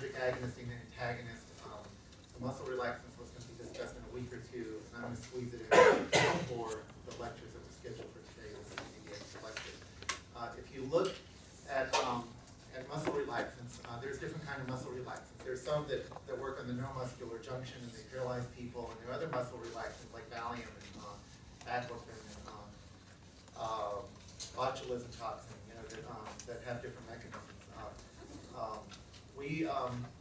cholinergic agonist and antagonist. The muscle relaxants was going to be discussed in a week or two, and I'm going to squeeze it in for the lectures that were scheduled for today, this CDX lecture. If you look at muscle relaxants, there's different kind of muscle relaxants. There's some that work on the neuromuscular junction and they paralyze people, and there are other muscle relaxants like Valium and baclofen and botulism toxin, that have different mechanisms.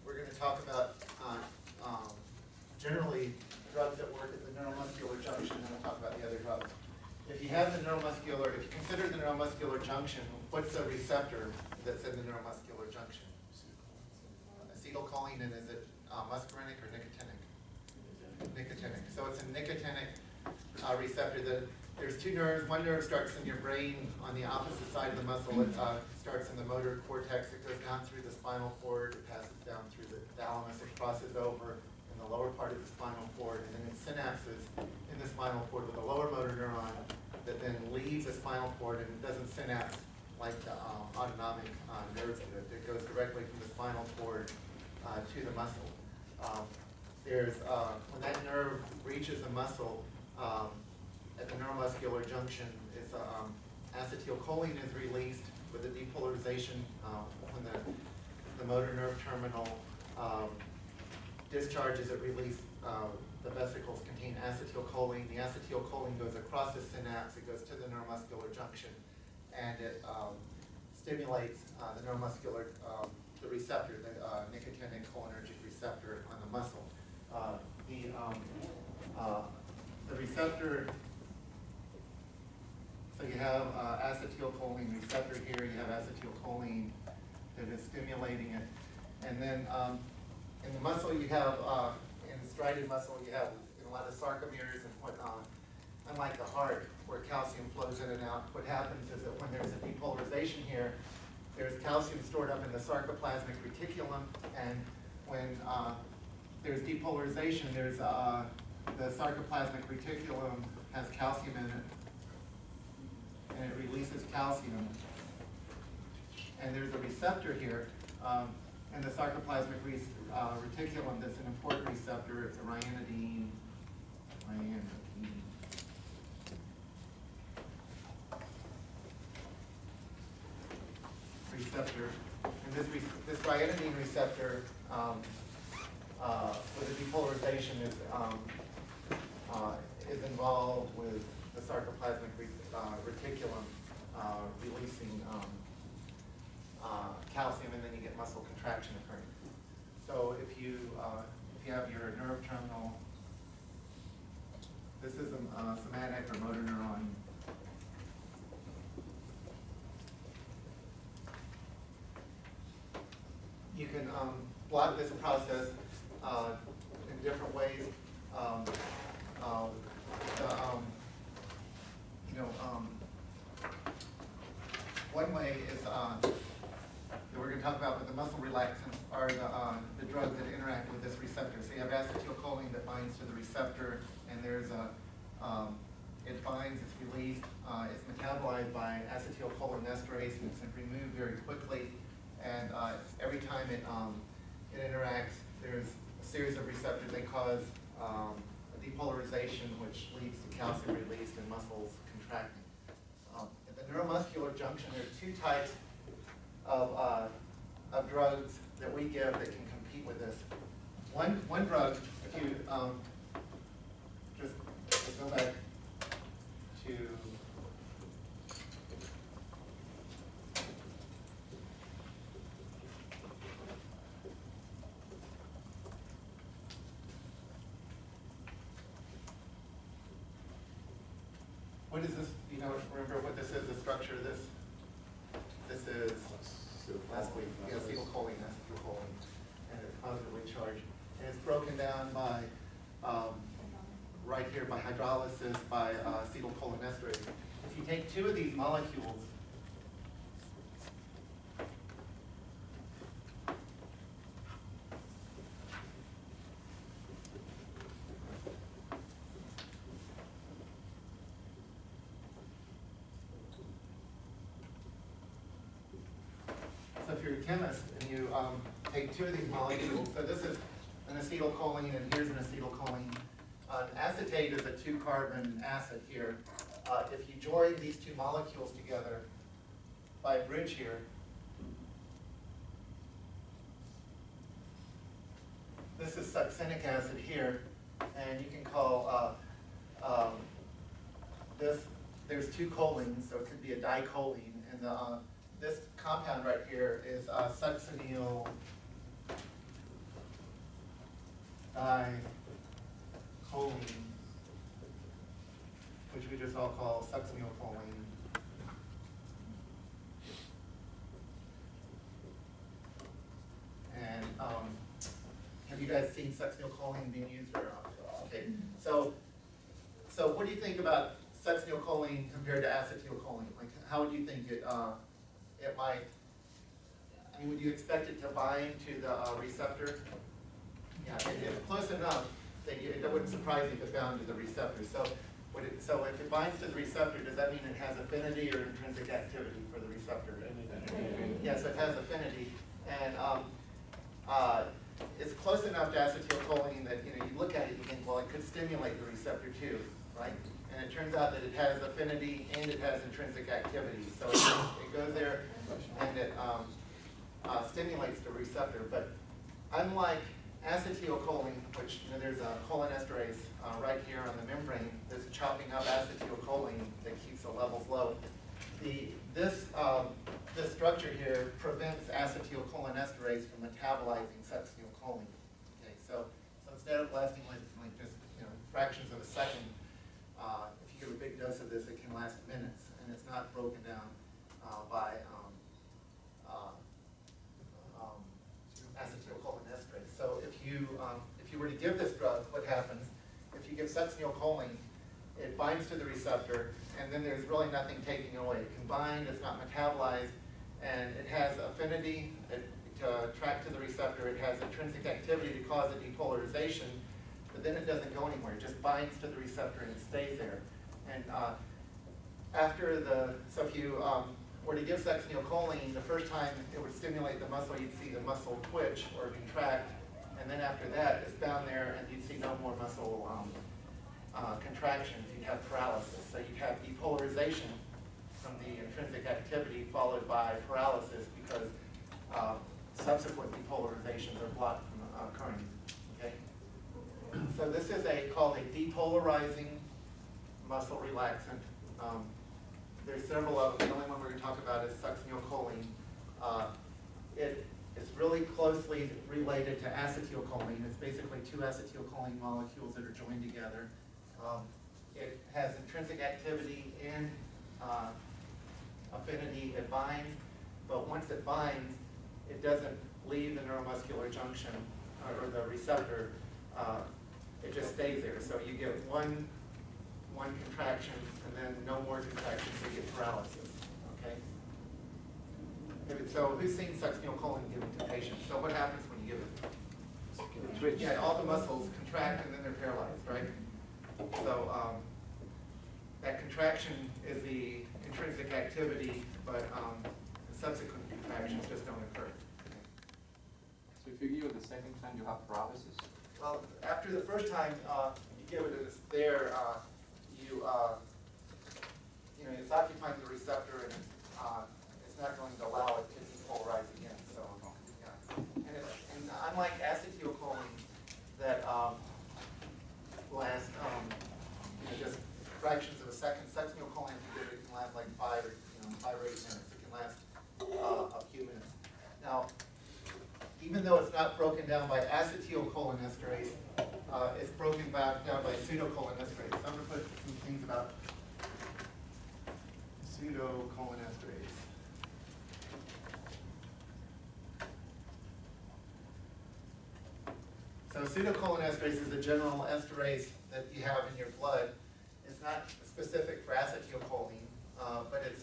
We're going to talk about generally drugs that work at the neuromuscular junction, and we'll talk about the other drugs. If you consider the neuromuscular junction, what's the receptor that's in the neuromuscular junction? Acetylcholine, and is it muscarinic or nicotinic? Nicotinic. So it's a nicotinic receptor. There's two nerves. One nerve starts in your brain on the opposite side of the muscle. It starts in the motor cortex. It goes down through the spinal cord. It passes down through the thalamus. It crosses over in the lower part of the spinal cord, and then it synapses in the spinal cord with a lower motor neuron that then leaves the spinal cord, and it doesn't synapse like the autonomic nerves do. It goes directly from the spinal cord to the muscle. When that nerve reaches the muscle, at the neuromuscular junction, acetylcholine is released with the depolarization when the motor nerve terminal discharges. It releases the vesicles contain acetylcholine. The acetylcholine goes across the synapse. It goes to the neuromuscular junction, and it stimulates the neuromuscular the receptor, the nicotinic cholinergic receptor on the muscle. The receptor. So you have acetylcholine receptor here, you have acetylcholine that is stimulating it. And then in the muscle you have, in striated muscle you have a lot of sarcomeres, and unlike the heart where calcium flows in and out, what happens is that when there's a depolarization here, there's calcium stored up in the sarcoplasmic reticulum, and when there's depolarization, there's the sarcoplasmic reticulum has calcium in it, and it releases calcium. And there's a receptor here in the sarcoplasmic reticulum that's an important receptor. It's a ryanodine receptor. And this ryanodine receptor with the depolarization is involved with the sarcoplasmic reticulum releasing calcium, and then you get muscle contraction occurring. So if you have your nerve terminal, this is a somatic or motor neuron. You can block this process in different ways. One way is that we're going to talk about with the muscle relaxants are the drugs that interact with this receptor. So you have acetylcholine that binds to the receptor, and there's it binds, it's released, it's metabolized by acetylcholinesterase, and it's removed very quickly. And every time it interacts, there's a series of receptors. They cause a depolarization, which leads to calcium released and muscles contracting. At the neuromuscular junction, there are two types of drugs that we give that can compete with this. One drug, if you just go back to what is this? Remember what this is, the structure of this? This is last week, acetylcholine, and it's positively charged. And it's broken down by, right here, by hydrolysis, by acetylcholinesterase. If you take two of these molecules, so if you're a chemist and you take two of these molecules. So this is an acetylcholine and here's an acetylcholine. Acetate is a 2-carbon acid here. If you join these two molecules together by a bridge here, this is succinic acid here, and you can call this, there's 2 cholines, so it could be a dicholine, and this compound right here is succinyl dicholine, which we just all call succinylcholine. And have you guys seen succinylcholine being used? Or okay, so what do you think about succinylcholine compared to acetylcholine? Like, how would you think it might? I mean, would you expect it to bind to the receptor? Yeah, it's close enough that it wouldn't surprise you if it bound to the receptor. So if it binds to the receptor, does that mean it has affinity or intrinsic activity for the receptor? Yes, it has affinity, and it's close enough to acetylcholine that you look at it and you think, well, it could stimulate the receptor too, right? And it turns out that it has affinity and it has intrinsic activity. So it goes there and it stimulates the receptor. But unlike acetylcholine, which there's a cholinesterase right here on the membrane that's chopping up acetylcholine that keeps the levels low. This structure here prevents acetylcholinesterase from metabolizing succinylcholine. Okay, so instead of lasting like just fractions of a second, if you give a big dose of this, it can last minutes, and it's not broken down by acetylcholinesterase. So if you were to give this drug, what happens? If you give succinylcholine, it binds to the receptor, and then there's really nothing taking it away. It can bind, it's not metabolized, and it has affinity to attract to the receptor. It has intrinsic activity to cause a depolarization, but then it doesn't go anywhere. It just binds to the receptor and it stays there. And so if you were to give succinylcholine, the first time it would stimulate the muscle, you'd see the muscle twitch or contract, and then after that, it's bound there, and you'd see no more muscle contractions. You'd have paralysis. So you'd have depolarization from the intrinsic activity followed by paralysis because subsequent depolarizations are blocked from occurring. Okay? So this is called a depolarizing muscle relaxant. There's several of them. The only one we're going to talk about is succinylcholine. It is really closely related to acetylcholine. It's basically 2 acetylcholine molecules that are joined together. It has intrinsic activity and affinity. It binds, but once it binds, it doesn't leave the neuromuscular junction or the receptor. It just stays there. So you get one contraction and then no more contraction, so you get paralysis. Okay. So who's seen succinylcholine given to patients? So what happens when you give it? Twitch. Yeah, all the muscles contract and then they're paralyzed, right? So that contraction is the intrinsic activity, but subsequent contractions just don't occur. So if you give it the second time, you have paralysis? Well, after the first time you give it, it's there. It's occupying the receptor, and it's not going to allow it to depolarize again. So, yeah. And unlike acetylcholine, that lasts just fractions of a second, succinylcholine, if you give it, can last like 5 or 8 minutes. It can last a few minutes. Now, even though it's not broken down by acetylcholinesterase, it's broken down by pseudocholinesterase. So I'm going to put some things about pseudocholinesterase. So pseudocholinesterase is a general esterase that you have in your blood. It's not specific for acetylcholine, but it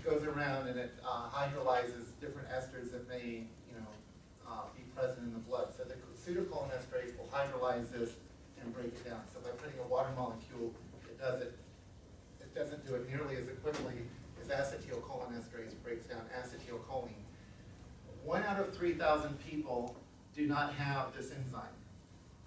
goes around and it hydrolyzes different esters that may be present in the blood. So the pseudocholinesterase will hydrolyze this and break it down. So by putting a water molecule, it doesn't do it nearly as quickly as acetylcholinesterase breaks down acetylcholine. 1 out of 3,000 people do not have this enzyme.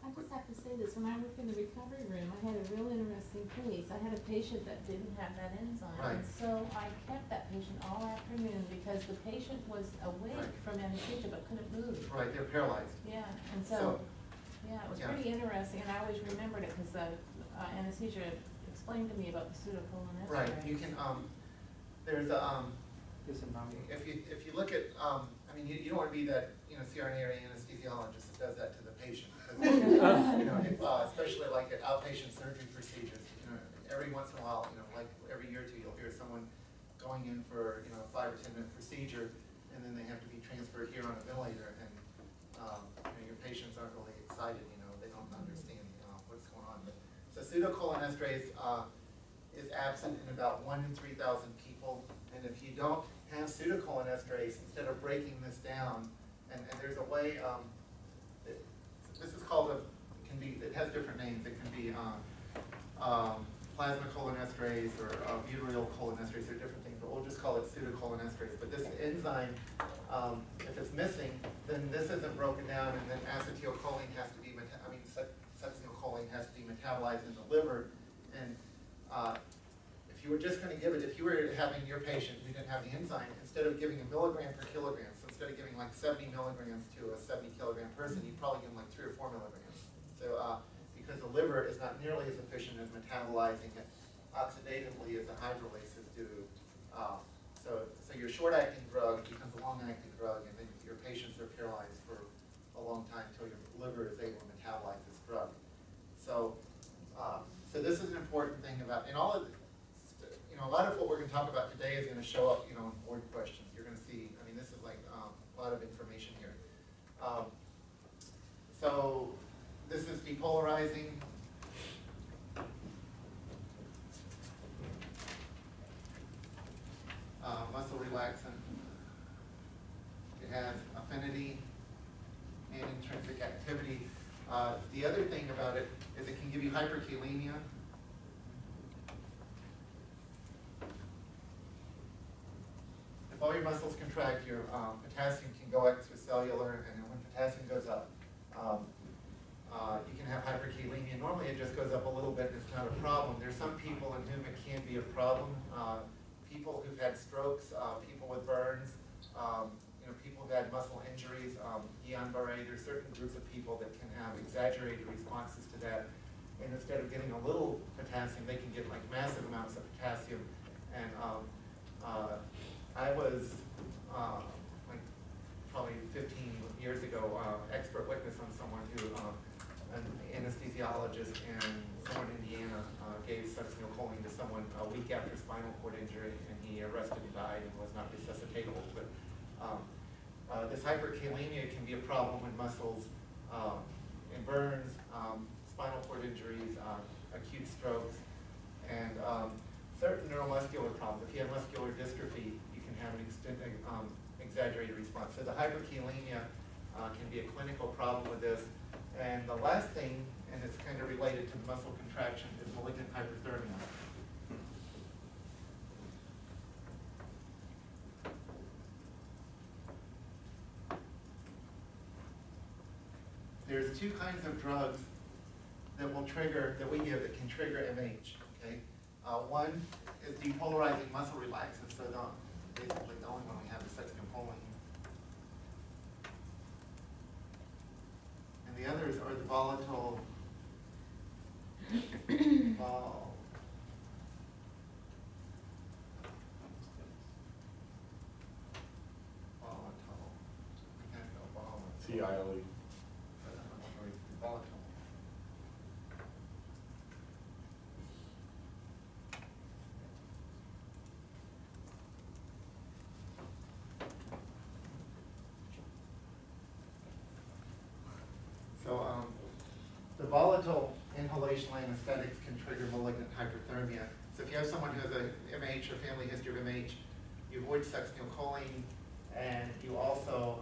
I just have to say this, when I worked in the recovery room, I had a real interesting case. I had a patient that didn't have that enzyme. Right. And so I kept that patient all afternoon because the patient was awake Right. from anesthesia but couldn't move. Right, they're paralyzed. Yeah, and So, so, yeah, it was yeah. pretty interesting, and I always remembered it because the anesthesia explained to me about the pseudocolonesterase. Right, you can, there's a, Yes, and now. if you look at, I mean, you don't want to be that, CRNA anesthesiologist that does that to the patient. Because, especially like at outpatient surgery procedures, every once in a while, like every year or two, you'll hear someone going in for, a 5 or 10 minute procedure, and then they have to be transferred here on a ventilator, and, your patients aren't really excited, they don't understand, what's going on. But, so pseudocolonesterase, is absent in about 1 in 3,000 people, and if you don't have pseudocolonesterase, instead of breaking this down, and there's a way, this is called it has different names. It can be plasma cholinesterase or butyryl cholinesterase, or different things, but we'll just call it pseudocolinesterase. But this enzyme, if it's missing, then this isn't broken down, and then acetylcholine has to be, succinylcholine has to be metabolized in the liver. And if you were just going to give it, if you were having your patient who didn't have the enzyme, instead of giving a milligram per kilogram, so instead of giving like 70 milligrams to a 70 kilogram person, you'd probably give them like 3 or 4 milligrams. So, because the liver is not nearly as efficient as metabolizing it oxidatively as the hydrolases do. So your short-acting drug becomes a long-acting drug, and then your patients are paralyzed for a long time until your liver is able to metabolize this drug. So, so this is an important thing about, and all of the, a lot of what we're going to talk about today is going to show up, in board questions. You're going to see, this is like a lot of information here. So this is depolarizing. Muscle relaxant. It has affinity and intrinsic activity. The other thing about it is it can give you hyperkalemia. If all your muscles contract, your potassium can go extracellular, and then when potassium goes up, you can have hyperkalemia. Normally it just goes up a little bit and it's not a problem. There's some people in whom it can be a problem. People who've had strokes, people with burns, people who've had muscle injuries, Guillain-Barré, there's certain groups of people that can have exaggerated responses to that. And instead of getting a little potassium, they can get like massive amounts of potassium. And I was, like probably 15 years ago, expert witness on someone who, an anesthesiologist in someone in Indiana, gave succinylcholine to someone a week after spinal cord injury, and he arrested and died and was not resuscitatable. But this hyperkalemia can be a problem in muscles, in burns, spinal cord injuries, acute strokes, and certain neuromuscular problems. If you have muscular dystrophy, you can have an exaggerated response. So the hyperkalemia can be a clinical problem with this. And the last thing, and it's kind of related to muscle contraction, is malignant hyperthermia. There's 2 kinds of drugs that will trigger, that we give, that can trigger MH. Okay, one is depolarizing muscle relaxants. So basically the only one we have is succinylcholine. And the others are the volatile. CILE. Volatile. So the volatile inhalational anesthetics can trigger malignant hyperthermia. So if you have someone who has a MH or family history of MH, you avoid succinylcholine, and you also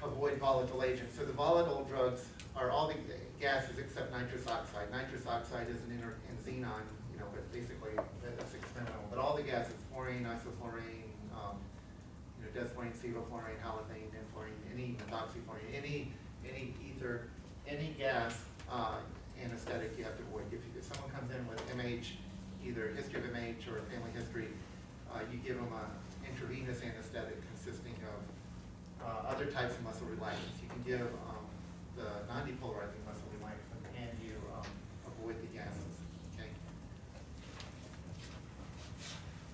avoid volatile agents. So the volatile drugs are all the gases except nitrous oxide. Nitrous oxide is in xenon, but basically that's experimental. But all the gases, fluorine, isoflurane, desflurane, sevoflurane, halothane, danflurane, any methoxyflurane, any ether, any gas, anesthetic you have to avoid. If someone comes in with MH, either history of MH or family history, you give them an intravenous anesthetic consisting of other types of muscle relaxants. You can give the non-depolarizing muscle relaxant, and you avoid the gases. Okay.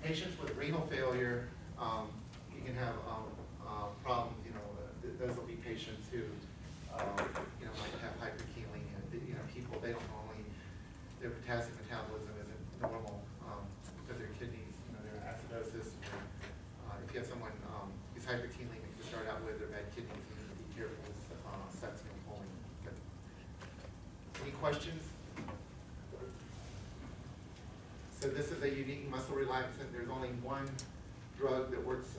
Patients with renal failure, you can have problems. Those will be patients who might have hyperkalemia. People, they don't normally, their potassium metabolism isn't normal because their kidneys, their acidosis. If you have someone who's hyperkalemic to start out with, their bad kidneys, you need to be careful with succinylcholine. Okay. Any questions? So this is a unique muscle relaxant. There's only one drug that works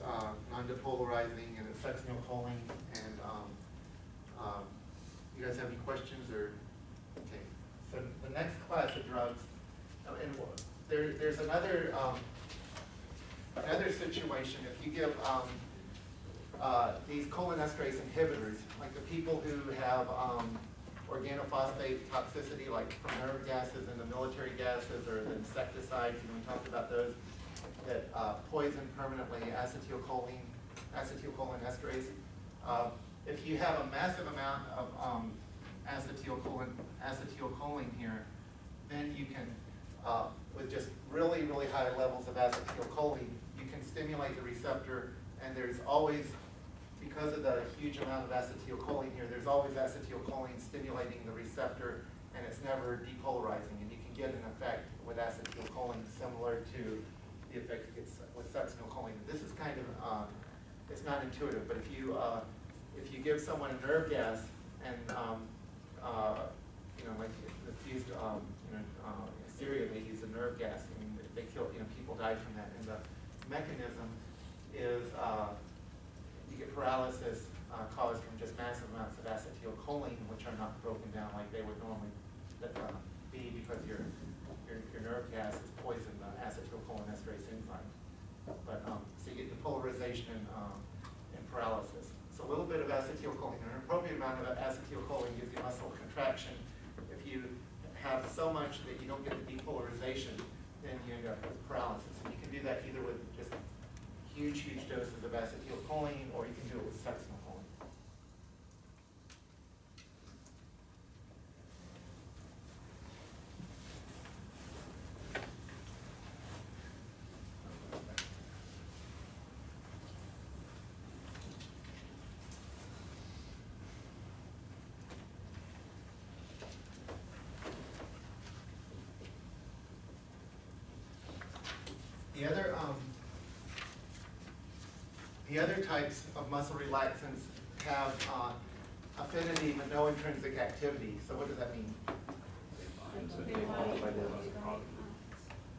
non-depolarizing, and it's succinylcholine. And you guys have any questions? Or okay. So the next class of drugs, and there's another situation. If you give these cholinesterase inhibitors, like the people who have organophosphate toxicity, like from nerve gases and the military gases or the insecticides, we talked about those that poison permanently acetylcholinesterase. If you have a massive amount of acetylcholine here, then you can, with just really, really high levels of acetylcholine, you can stimulate the receptor, and there's always, because of the huge amount of acetylcholine here, there's always acetylcholine stimulating the receptor, and it's never depolarizing, and you can get an effect with acetylcholine similar to the effect it gets with succinylcholine. This is kind of, it's not intuitive, but if you give someone a nerve gas and, like it's used, Syria, they use a nerve gas, and they kill, people died from that. And the mechanism is you get paralysis caused from just massive amounts of acetylcholine, which are not broken down like they would normally be, because your nerve gas is poison, the acetylcholinesterase enzyme. But so you get depolarization and paralysis. So a little bit of acetylcholine, an appropriate amount of acetylcholine gives you muscle contraction. If you have so much that you don't get the depolarization, then you end up with paralysis. And you can do that either with just huge doses of acetylcholine, or you can do it with succinylcholine. The other types of muscle relaxants have affinity but no intrinsic activity. So what does that mean?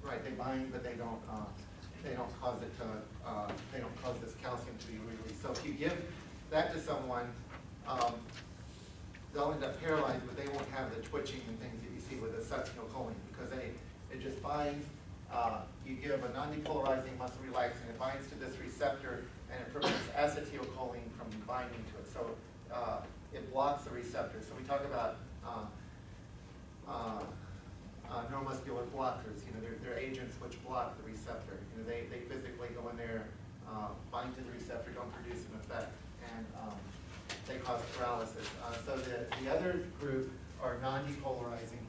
Right, they bind, but they don't cause it to, they don't cause this calcium to be released. So if you give that to someone, they'll end up paralyzed, but they won't have the twitching and things that you see with the succinylcholine, because it just binds. You give a non-depolarizing muscle relaxant, it binds to this receptor, and it prevents acetylcholine from binding to it. So it blocks the receptor. So we talk about neuromuscular blockers. They're agents which block the receptor. They physically go in there, bind to the receptor, don't produce an effect, and they cause paralysis. So the other group are non-depolarizing.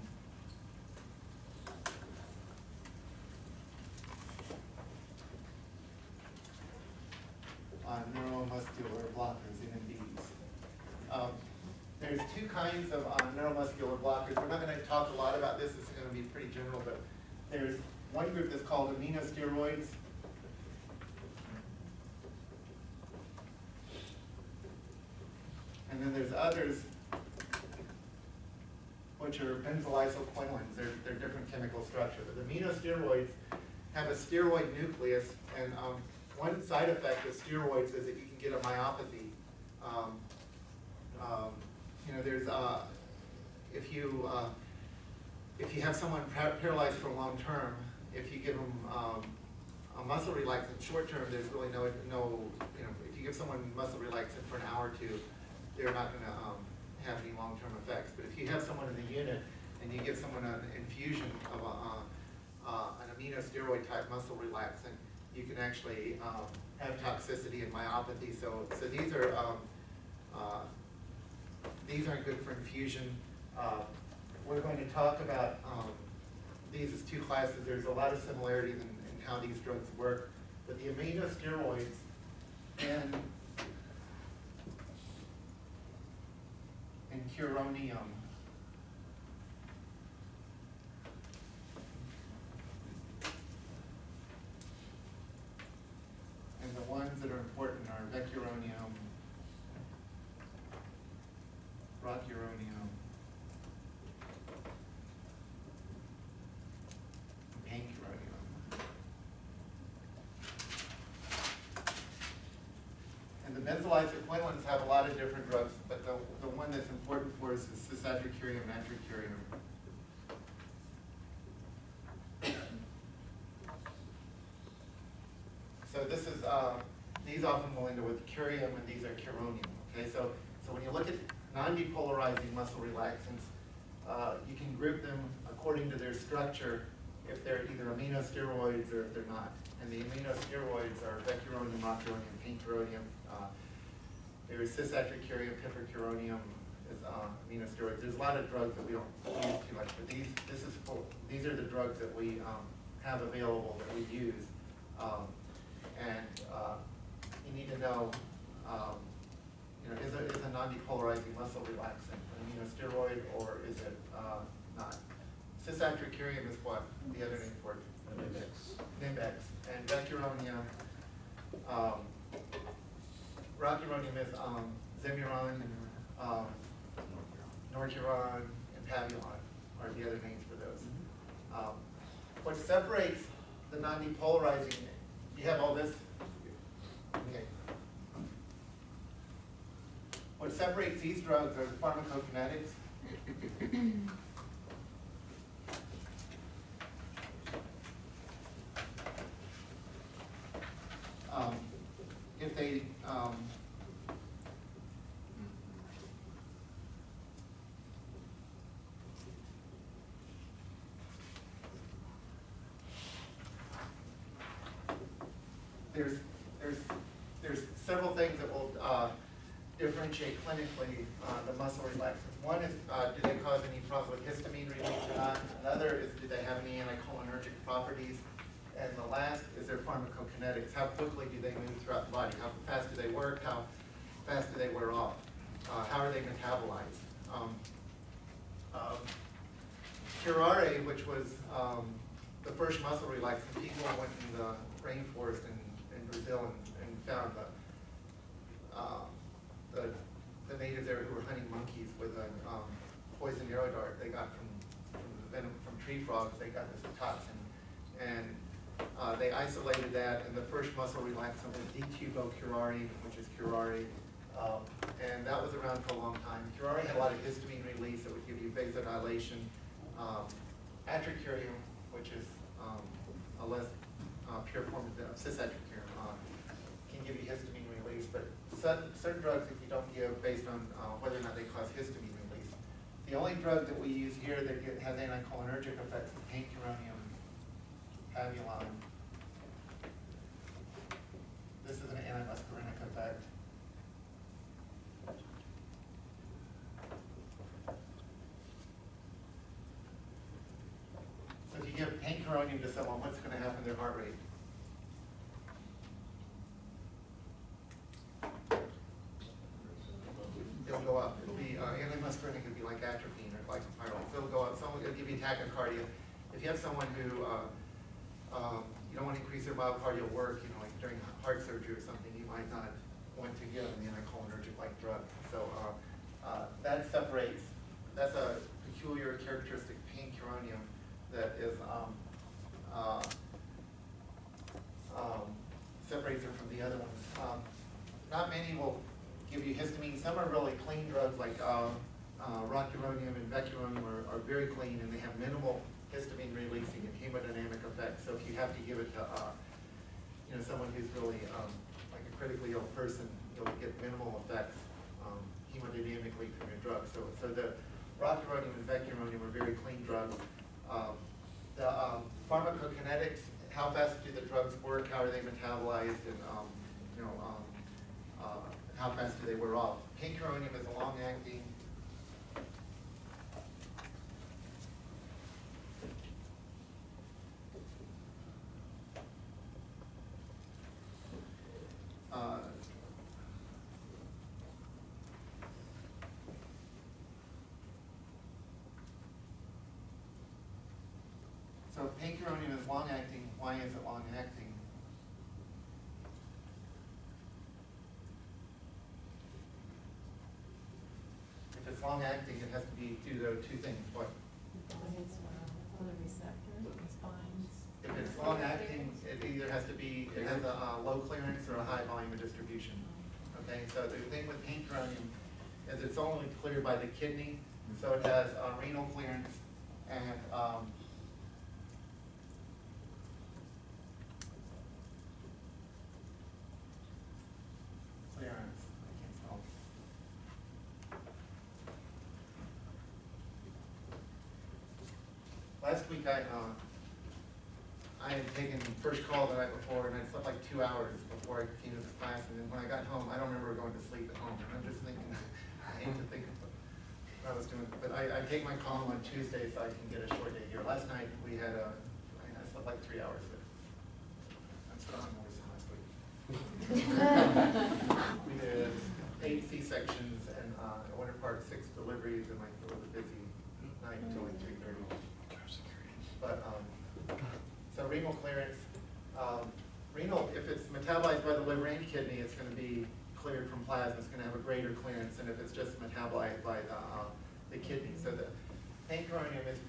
Neuromuscular blockers, NMDs. There's two kinds of neuromuscular blockers. We're not going to talk a lot about this. It's going to be pretty general, but there's one group that's called aminosteroids. And then there's others which are benzoyl-isoquinones. They're different chemical structure. But the aminosteroids have a steroid nucleus, and one side effect of steroids is that you can get a myopathy. There's if you have someone paralyzed for long term, if you give them a muscle relaxant short term, there's really no if you give someone muscle relaxant for an hour or two, they're not gonna, have any long-term effects. But if you have someone in the unit and you give someone an infusion of an amino steroid type muscle relaxant, you can actually, have toxicity and myopathy. So these aren't good for infusion. We're going to talk about, these as two classes. There's a lot of similarities in how these drugs work. But the amino steroids and curonium and the ones that are important are vecuronium, rocuronium, pancuronium. And the benzoyl equivalents have a lot of different drugs, but the one that's important for us is cisatracurium and atracurium. So this is, these often will end with curium and these are curonium, okay? So when you look at non-depolarizing muscle relaxants, you can group them according to their structure if they're either aminosteroids or if they're not. And the aminosteroids are vecuronium, rocuronium, pancuronium. There's cisatracurium, pipircuronium is aminosteroids. There's a lot of drugs that we don't use too much, but these are the drugs that we have available that we use. You need to know, is a non-depolarizing muscle relaxant an aminosteroid or is it not? Cisatracurium is what? The other name for it? Nimbex. And vecuronium, rocuronium is Zimuron, Norcuron, and Pavulon are the other names for those. What separates the non-depolarizing, you have all this? Okay. What separates these drugs are the pharmacokinetics. If they, there's several things that will differentiate clinically the muscle relaxants. One is, do they cause any problem with histamine release or not? Another is, do they have any anticholinergic properties? And the last is their pharmacokinetics. How quickly do they move throughout the body? How fast do they work? How fast do they wear off? How are they metabolized? Curare, which was the first muscle relaxant, people went in the rainforest in Brazil and found the natives there who were hunting monkeys with a poison arrow dart they got from the venom from tree frogs. They got this toxin, and they isolated that, and the first muscle relaxant was D-tubocurare, which is curare, and that was around for a long time. Curare had a lot of histamine release that would give you vasodilation. Atracurium, which is a less pure form of cisatracurium, can give you histamine release, but certain drugs that you don't give based on whether or not they cause histamine release. The only drug that we use here that has anticholinergic effects is pancuronium, Pavulon. This is an antimuscarinic effect. So if you give pancuronium to someone, what's going to happen to their heart rate? It'll go up. It'll be antimuscarinic. It'll be like atropine or glycopyrrole. So it'll go up. Someone will give you tachycardia. If you have someone who you don't want to increase their myocardial work, like during heart surgery or something, you might not want to give them the anticholinergic-like drug. So that separates. That's a peculiar characteristic of pancuronium that is separates it from the other ones. Not many will give you histamine. Some are really clean drugs, like rocuronium and vecuronium are very clean, and they have minimal histamine releasing and hemodynamic effects. So if you have to give it to someone who's really like a critically ill person, you'll get minimal effects hemodynamically from your drug. So the rocuronium and vecuronium are very clean drugs. The pharmacokinetics, how fast do the drugs work, how are they metabolized, and how fast do they wear off. Pancuronium is a long-acting. So if pancuronium is long-acting, why is it long-acting? If it's long-acting, it has to be due to two things. What? On the receptor, it binds. If it's long-acting, it either has to be, it has a low clearance or a high volume of distribution. Okay, so the thing with pancuronium is it's only cleared by the kidney, so it has renal clearance and clearance. I can't spell. Last week I had taken first call the night before, and I slept like 2 hours before I came to the class, and then when I got home, I don't remember going to sleep at home. I'm just thinking, I hate to think of what I was doing, but I take my call on Tuesday so I can get a short day here. Last night we had I slept like 3 hours, but I'm still on more than last week. We did 8 C-sections and Winter Park 6 deliveries, and like it was a busy night until like 3:30. But so renal clearance, renal, if it's metabolized by the liver and kidney, it's going to be cleared from plasma. It's going to have a greater clearance than if it's just metabolized by the kidney. So the pancuronium is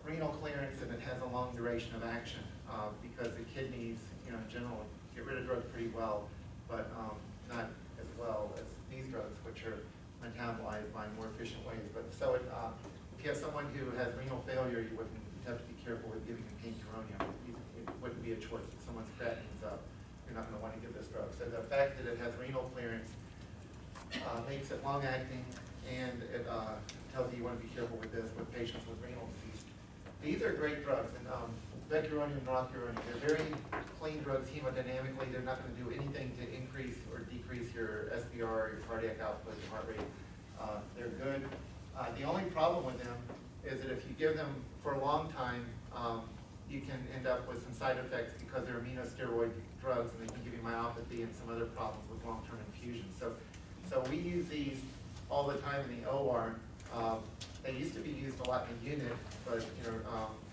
renal clearance, and it has a long duration of action because the kidneys, in general, get rid of drugs pretty well, but not as well as these drugs, which are metabolized by more efficient ways. But so if you have someone who has renal failure, you wouldn't have to be careful with giving them pancuronium. It wouldn't be a choice. If someone's creatinine's up, you're not going to want to give this drug. So the fact that it has renal clearance makes it long-acting, and it tells you want to be careful with this with patients with renal disease. These are great drugs, and vecuronium and rocuronium, they're very clean drugs hemodynamically. They're not going to do anything to increase or decrease your SVR, your cardiac output, your heart rate. They're good. The only problem with them is that if you give them for a long time, you can end up with some side effects because they're aminosteroid drugs, and they can give you myopathy and some other problems with long-term infusions. So we use these all the time in the OR. They used to be used a lot in the unit, but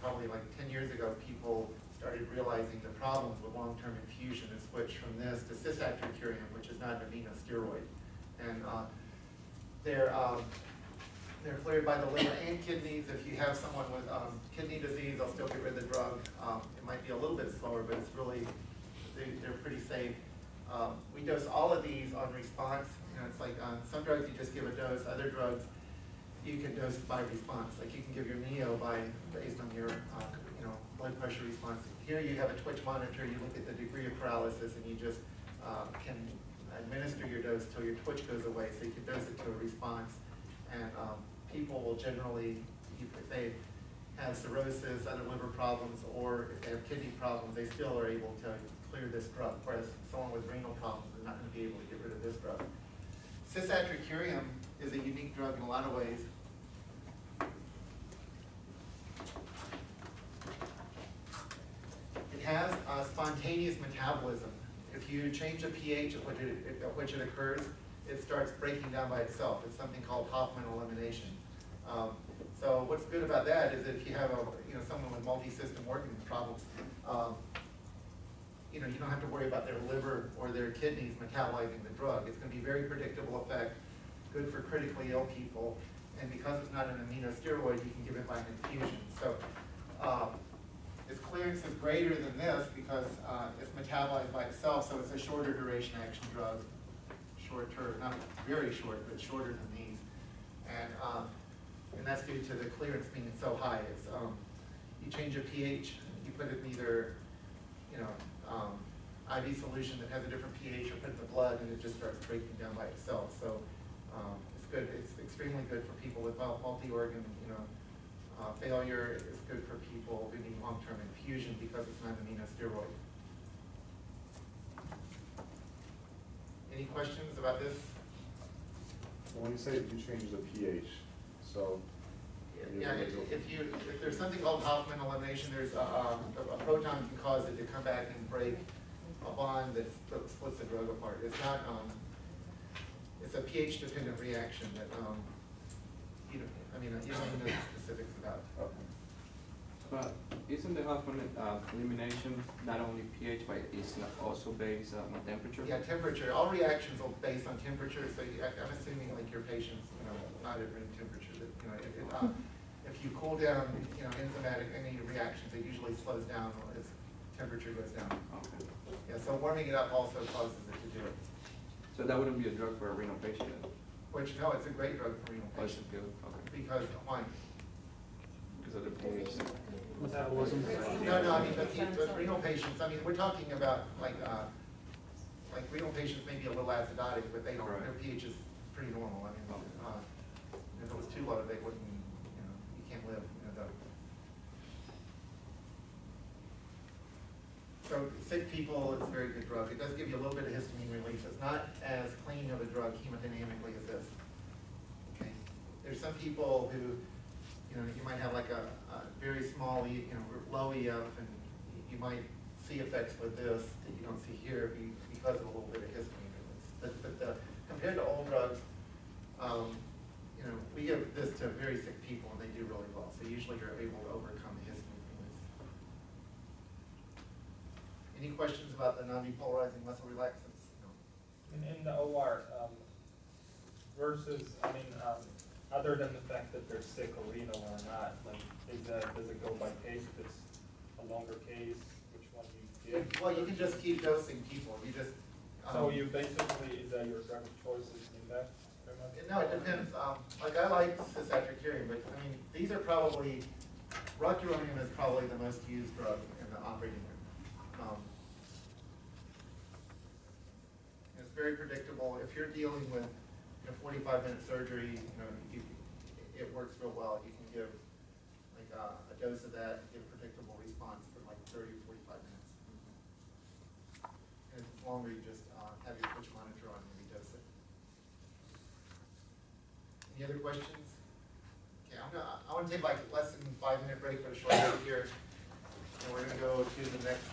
probably like 10 years ago, people started realizing the problems with long-term infusion and switched from this to cisatracurium, which is not an aminosteroid. And they're cleared by the liver and kidneys. If you have someone with kidney disease, they'll still get rid of the drug. It might be a little bit slower, but it's really, they're pretty safe. We dose all of these on response. It's like some drugs you just give a dose. Other drugs you can dose by response. Like you can give your Neo based on your blood pressure response. Here you have a twitch monitor. You look at the degree of paralysis, and you just can administer your dose till your twitch goes away. So you can dose it to a response. And people will generally, if they have cirrhosis, other liver problems, or if they have kidney problems, they still are able to clear this drug, whereas someone with renal problems is not going to be able to get rid of this drug. Cisatracurium is a unique drug in a lot of ways. It has spontaneous metabolism. If you change the pH at which it occurs, it starts breaking down by itself. It's something called Hoffman elimination. So what's good about that is that if you have someone with multi-system organ problems, you don't have to worry about their liver or their kidneys metabolizing the drug. It's going to be very predictable effect, good for critically ill people, and because it's not an aminosteroid, you can give it by an infusion. So its clearance is greater than this because it's metabolized by itself, so it's a shorter duration action drug. Shorter, not very short, but shorter than these, and that's due to the clearance being so high. It's you change your pH, you put it in either IV solution that has a different pH or put in the blood, and it just starts breaking down by itself. So it's good. It's extremely good for people with multi-organ, failure. It's good for people who need long-term infusion because it's not an aminosteroid. Any questions about this? So when you say you change the pH, so. Yeah, if there's something called Hoffman elimination, there's a proton can cause it to come back and break a bond that splits the drug apart. It's not, it's a pH dependent reaction that, you don't know the specifics about. Okay. But isn't the Hoffman elimination not only pH, but it's also based on temperature? Yeah, temperature. All reactions are based on temperature, so I'm assuming like your patients, not at room temperature. That, if you cool down, enzymatic any reactions, it usually slows down as temperature goes down. Okay. Yeah, so warming it up also causes it to do it. So that wouldn't be a drug for a renal patient then? Which, no, it's a great drug for renal Oh, it's patients. good, okay. Because, why? Because of the pH. No, I mean, the renal patients, I mean, we're talking about like renal patients may be a little acidotic, but they don't, Right. their pH is pretty normal. I mean, if it was too low, they wouldn't, you can't live, So sick people, it's a very good drug. It does give you a little bit of histamine release. It's not as clean of a drug hemodynamically as this. Okay. There's some people who, you might have like a very small, low EF, and you might see effects with this that you don't see here because of a little bit of histamine release. But compared to old drugs, we give this to very sick people and they do really well. So usually you're able to overcome the histamine release. Any questions about the non-depolarizing muscle relaxants? No. In the OR, versus, other than the fact that they're sick or renal or not, does it go by case? If it's a longer case, which one you give? Well, you can just keep dosing people. You just. So you basically, is that your drug of choice is in that? No, it depends. Like I like cisatracurium, but these are probably, rocuronium is probably the most used drug in the operating room. It's very predictable. If you're dealing with 45-minute surgery, it works real well. You can give like a dose of that, get a predictable response for like 30 or 45 minutes. And if it's longer, you just have your twitch monitor on and redose it. Any other questions? Okay, I want to take like less than 5-minute break, but a short break here. And we're going to go to the next,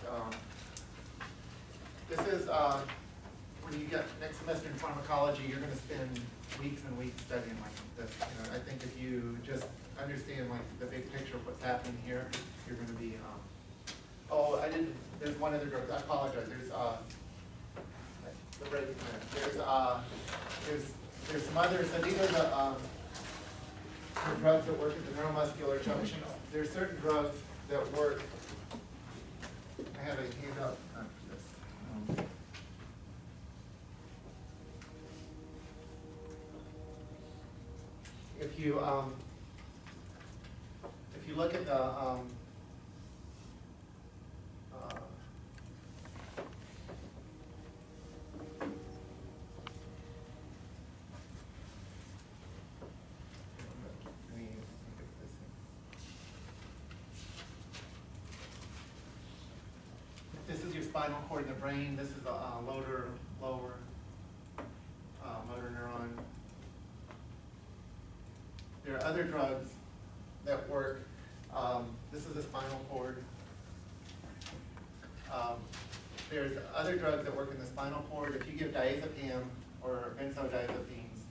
this is, when you get next semester in pharmacology, you're going to spend weeks and weeks studying like this. I think if you just understand like the big picture of what's happening here, you're going to be, there's one other drug, I apologize, there's the break there's some others, so these are the drugs that work at the neuromuscular junction. There's certain drugs that work, I have a hand up for this. If you look at the this is your spinal cord in the brain. This is the lower motor neuron. There are other drugs that work. This is the spinal cord. There's other drugs that work in the spinal cord. If you give diazepam or benzodiazepines,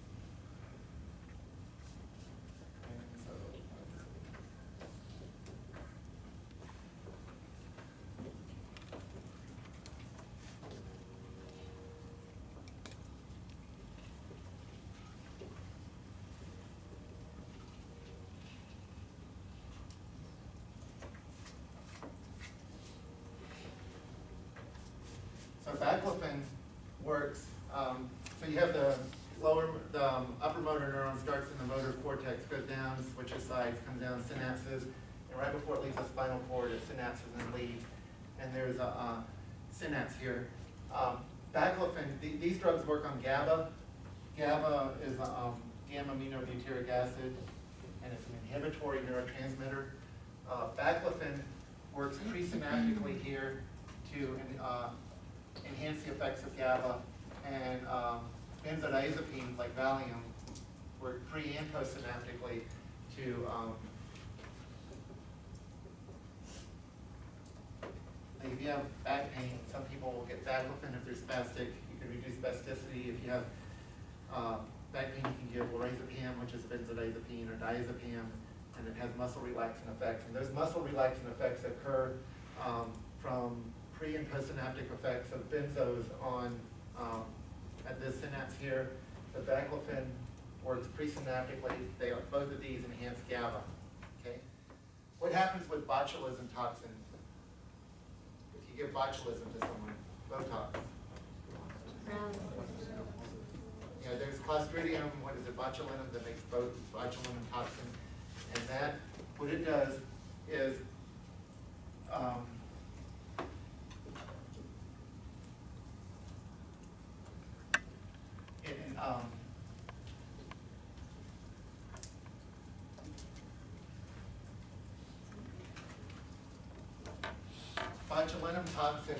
so baclofen works. So you have the upper motor neuron starts in the motor cortex, goes down, switches sides, comes down, synapses, and right before it leaves the spinal cord, it synapses and leaves. And there's synapse here. Baclofen, these drugs work on GABA. GABA is gamma-aminobutyric acid, and it's an inhibitory neurotransmitter. Baclofen works presynaptically here to enhance the effects of GABA, and benzodiazepines like Valium work pre and postsynaptically to if you have back pain, some people will get baclofen if they're spastic. You can reduce spasticity. If you have back pain, you can give lorazepam, which is a benzodiazepine, or diazepam, and it has muscle relaxing effects. And those muscle relaxing effects occur from pre and postsynaptic effects of benzos on at this synapse here. The baclofen works presynaptically. Both of these enhance GABA. Okay. What happens with botulism toxin? If you give botulism to someone, Botox. Yeah, there's Clostridium, what is it, botulinum, that makes both botulinum toxin. And that, what it does is, botulinum toxin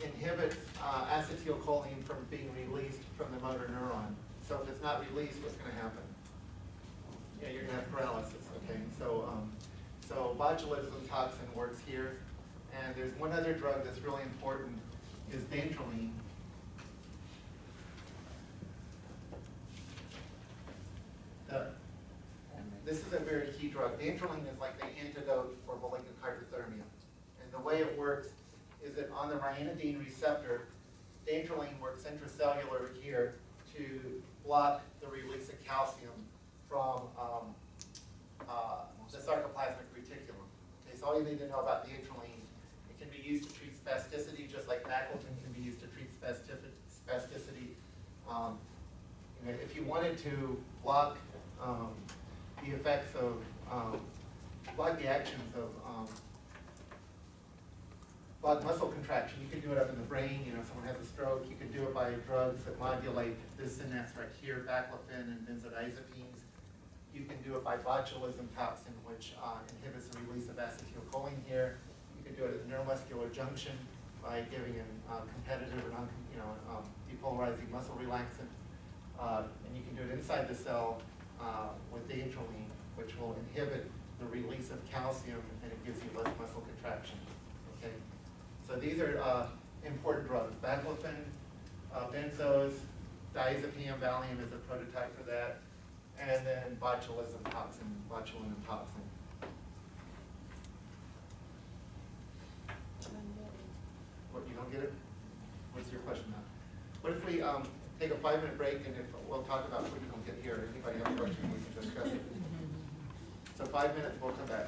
inhibits acetylcholine from being released from the motor neuron. So if it's not released, what's going to happen? Yeah, you're going to have paralysis. Okay, so so botulism toxin works here, and there's one other drug that's really important, is dantrolene. This is a very key drug. Dantrolene is like the antidote for malignant hyperthermia. And the way it works is that on the ryanodine receptor, dantrolene works intracellular here to block the release of calcium from the sarcoplasmic reticulum. Okay, so all you need to know about dantrolene, it can be used to treat spasticity, just like baclofen can be used to treat spasticity. If you wanted to block the effects of, block the actions of block muscle contraction, you can do it up in the brain. Someone has a stroke, you can do it by drugs that modulate this synapse right here, baclofen and benzodiazepines. You can do it by botulism toxin, which inhibits the release of acetylcholine here. You can do it at the neuromuscular junction by giving a competitive or depolarizing muscle relaxant. And you can do it inside the cell with dantrolene, which will inhibit the release of calcium, and it gives you less muscle contraction. Okay, so these are important drugs. Baclofen, benzos, diazepam, Valium is a prototype for that, and then botulism toxin, botulinum toxin. What, you don't get it? What's your question now? What if we take a 5-minute break, and if we'll talk about what you don't get here. Anybody have a question, we can discuss it. So 5 minutes, we'll come back.